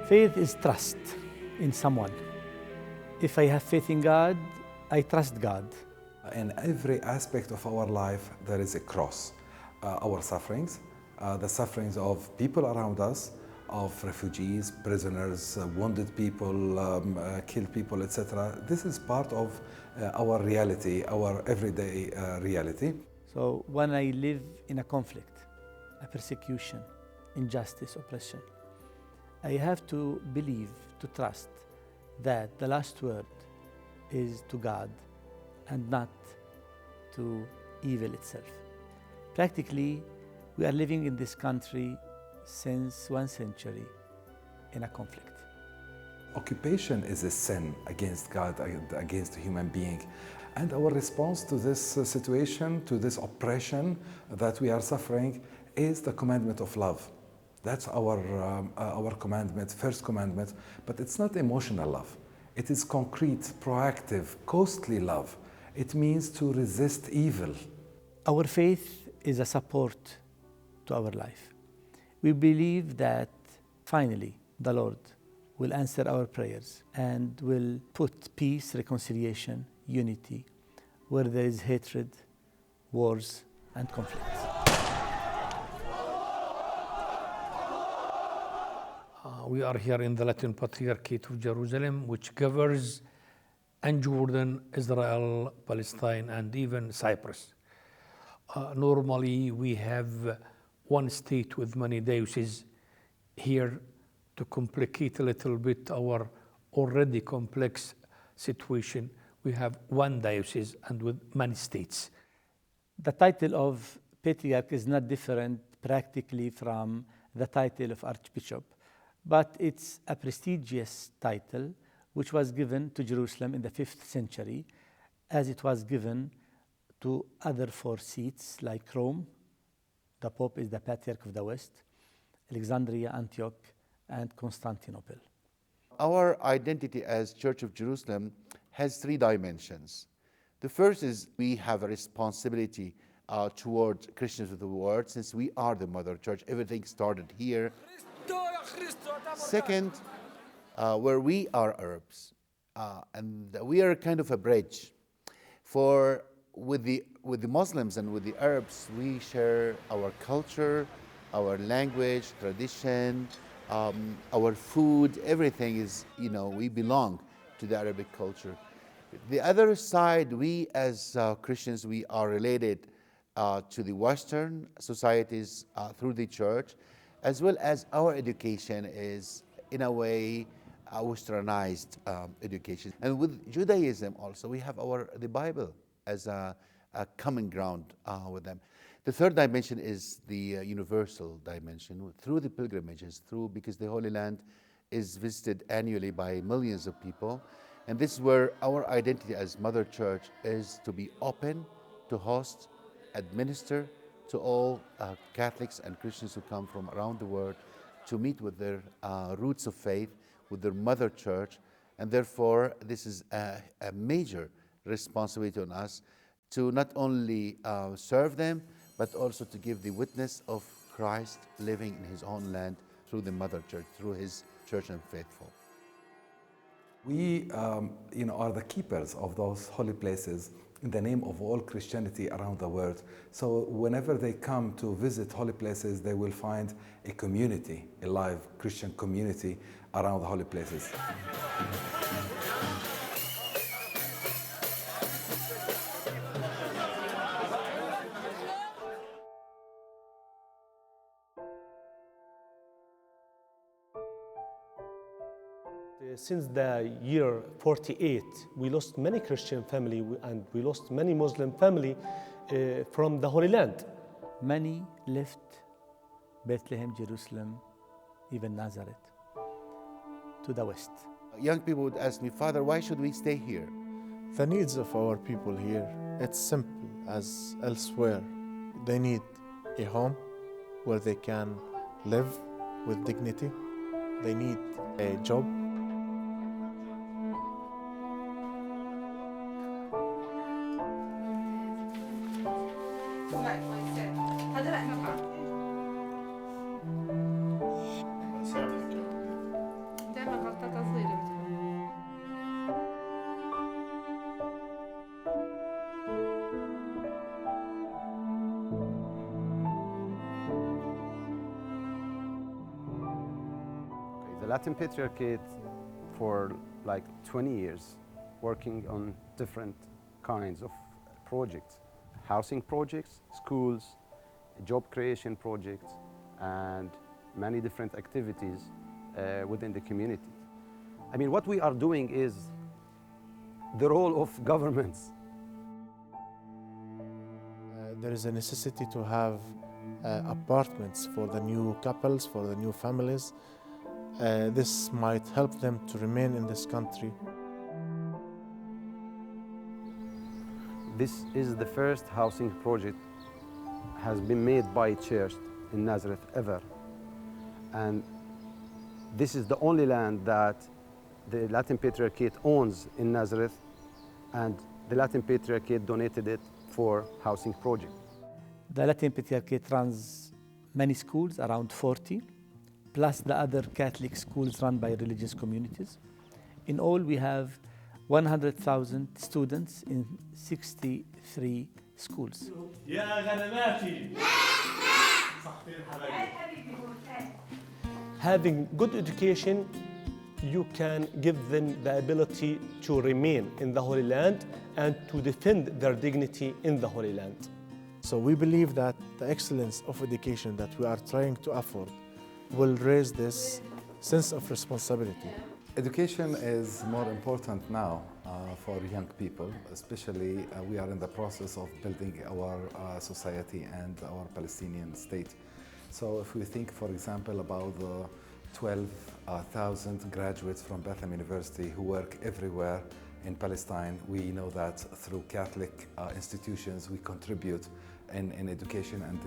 Faith is trust in someone. If I have faith in God, I trust God. In every aspect of our life, there is a cross. Our sufferings, the sufferings of people around us, of refugees, prisoners, wounded people, killed people, etc. This is part of our reality, our everyday reality. So when I live in a conflict, a persecution, injustice, oppression, I have to believe, to trust that the last word is to God and not to evil itself. Practically, we are living in this country since 1 century in a conflict. Occupation is a sin against God, against a human being. And our response to this situation, to this oppression that we are suffering, is the commandment of love. That's our commandment, first commandment, but it's not emotional love. It is concrete, proactive, costly love. It means to resist evil. Our faith is a support to our life. We believe that finally the Lord will answer our prayers and will put peace, reconciliation, unity where there is hatred, wars, and conflicts. We are here in the Latin Patriarchate of Jerusalem, which covers Jordan, Israel, Palestine, and even Cyprus. Normally, we have one state with many dioceses. Here, to complicate a little bit our already complex situation, we have one diocese and with many states. The title of Patriarch is not different practically from the title of Archbishop, but it's a prestigious title which was given to Jerusalem in the 5th century, as it was given to other 4 seats like Rome. The Pope is the Patriarch of the West, Alexandria, Antioch, and Constantinople. Our identity as Church of Jerusalem has 3 dimensions. The first is we have a responsibility toward Christians of the world, since we are the mother church. Everything started here. Second, where we are Arabs, and we are kind of a bridge. For with the Muslims and with the Arabs, we share our culture, our language, tradition, our food. Everything is, we belong to the Arabic culture. The other side, we as Christians, we are related to the Western societies through the church, as well as our education is, in a way, a westernized education. And with Judaism also, we have the Bible as a common ground with them. The third dimension is the universal dimension through the pilgrimages, because the Holy Land is visited annually by millions of people. And this is where our identity as Mother Church is to be open, to host, administer to all Catholics and Christians who come from around the world to meet with their roots of faith, with their Mother Church. And therefore, this is a major responsibility on us to not only serve them, but also to give the witness of Christ living in his own land through the Mother Church, through his church and faithful. We are the keepers of those holy places in the name of all Christianity around the world. So whenever they come to visit holy places, they will find a community, a live Christian community around the holy places. Since the year 48, we lost many Christian family and we lost many Muslim family from the Holy Land. Many left Bethlehem, Jerusalem, even Nazareth, to the west. Young people would ask me, Father, why should we stay here? The needs of our people here, it's simple as elsewhere. They need a home where they can live with dignity. They need a job. The Latin Patriarchate for like 20 years working on different kinds of projects, housing projects, schools, job creation projects, and many different activities within the community. I mean, what we are doing is the role of governments. There is a necessity to have apartments for the new couples, for the new families. This might help them to remain in this country. This is the first housing project has been made by a church in Nazareth ever. And this is the only land that the Latin Patriarchate owns in Nazareth, and the Latin Patriarchate donated it for housing project. The Latin Patriarchate runs many schools, around 40, plus the other Catholic schools run by religious communities. In all, we have 100,000 students in 63 schools. Having good education, you can give them the ability to remain in the Holy Land and to defend their dignity in the Holy Land. So we believe that the excellence of education that we are trying to afford will raise this sense of responsibility. Education is more important now for young people, especially we are in the process of building our society and our Palestinian state. So if we think, for example, about the 12,000 graduates from Bethlehem University who work everywhere in Palestine, we know that through Catholic institutions we contribute in education and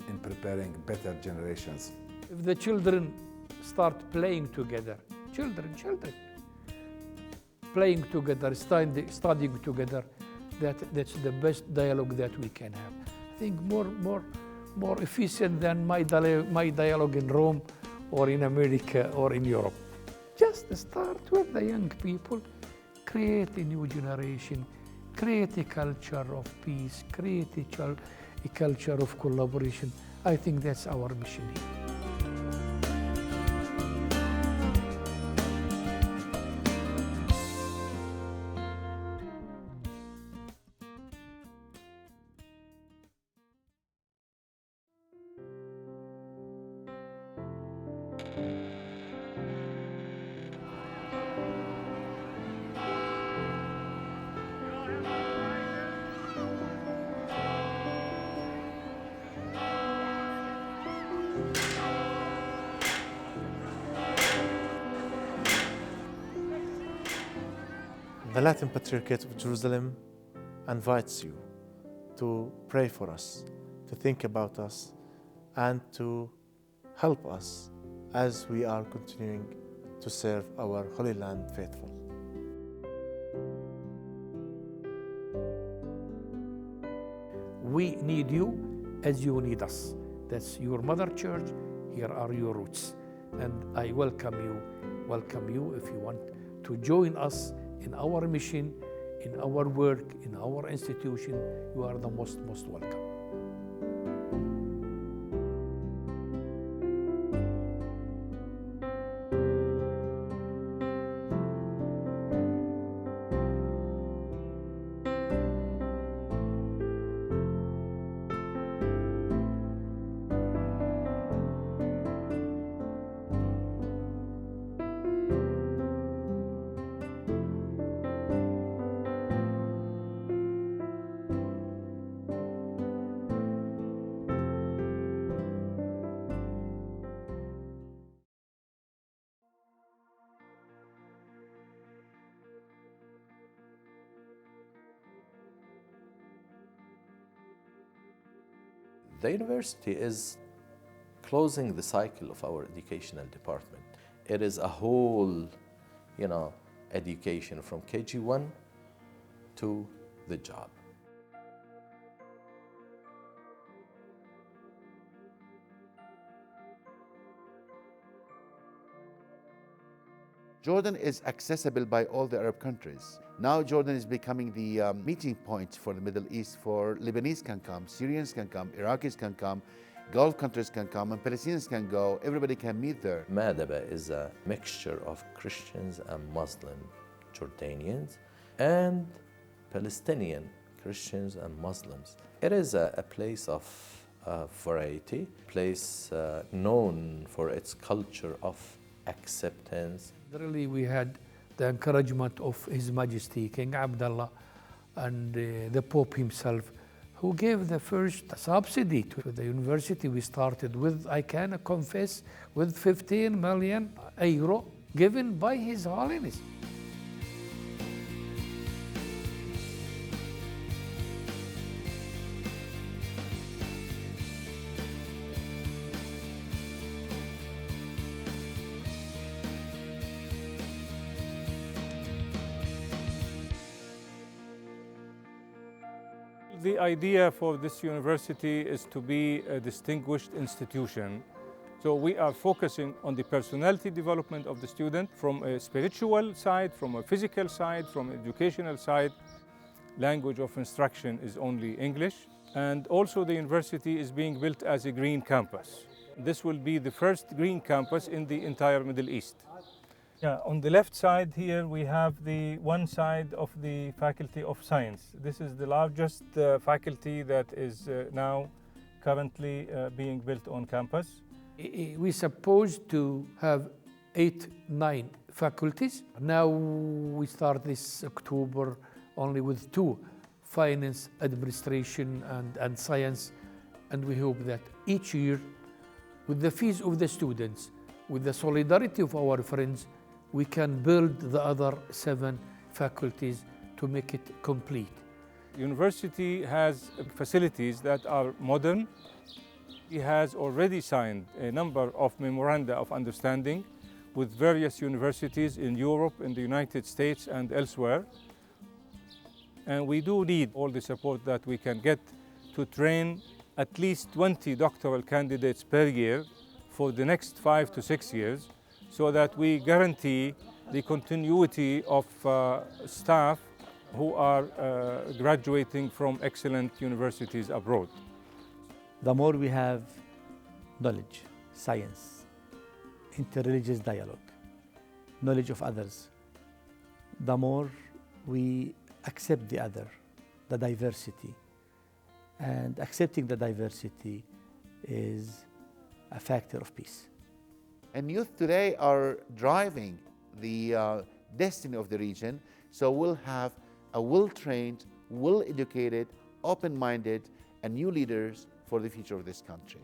in preparing better generations. If the children start playing together, children, playing together, studying together, that's the best dialogue that we can have. I think more efficient than my dialogue in Rome or in America or in Europe. Just start with the young people, create a new generation, create a culture of peace, create a culture of collaboration. I think that's our mission here. The Latin Patriarchate of Jerusalem invites you to pray for us, to think about us, and to help us as we are continuing to serve our Holy Land faithful. We need you as you need us. That's your mother church. Here are your roots. And I welcome you if you want to join us in our mission, in our work, in our institution. You are the most welcome. The university is closing the cycle of our educational department. It is a whole, education from KG1 to the job. Jordan is accessible by all the Arab countries. Now Jordan is becoming the meeting point for the Middle East, for Lebanese can come, Syrians can come, Iraqis can come, Gulf countries can come and Palestinians can go. Everybody can meet there. Madaba is a mixture of Christians and Muslim Jordanians and Palestinian Christians and Muslims. It is a place of variety, place known for its culture of acceptance. Really, we had the encouragement of His Majesty King Abdullah and the Pope himself, who gave the first subsidy to the university. We started with, I can confess, with 15 million euro given by His Holiness. The idea for this university is to be a distinguished institution. So we are focusing on the personality development of the student from a spiritual side, from a physical side, from an educational side. Language of instruction is only English. And also the university is being built as a green campus. This will be the first green campus in the entire Middle East. Yeah, on the left side here we have the one side of the Faculty of Science. This is the largest faculty that is now currently being built on campus. We're supposed to have 8-9 faculties. Now we start this October only with 2, finance, administration, and science. And we hope that each year, with the fees of the students, with the solidarity of our friends, we can build the other 7 faculties to make it complete. University has facilities that are modern. It has already signed a number of memoranda of understanding with various universities in Europe, in the United States, and elsewhere. And we do need all the support that we can get to train at least 20 doctoral candidates per year for the next 5 to 6 years, so that we guarantee the continuity of staff who are graduating from excellent universities abroad. The more we have knowledge, science, interreligious dialogue, knowledge of others, the more we accept the other, the diversity. And accepting the diversity is a factor of peace. And youth today are driving the destiny of the region, so we'll have a well-trained, well-educated, open-minded, and new leaders for the future of this country.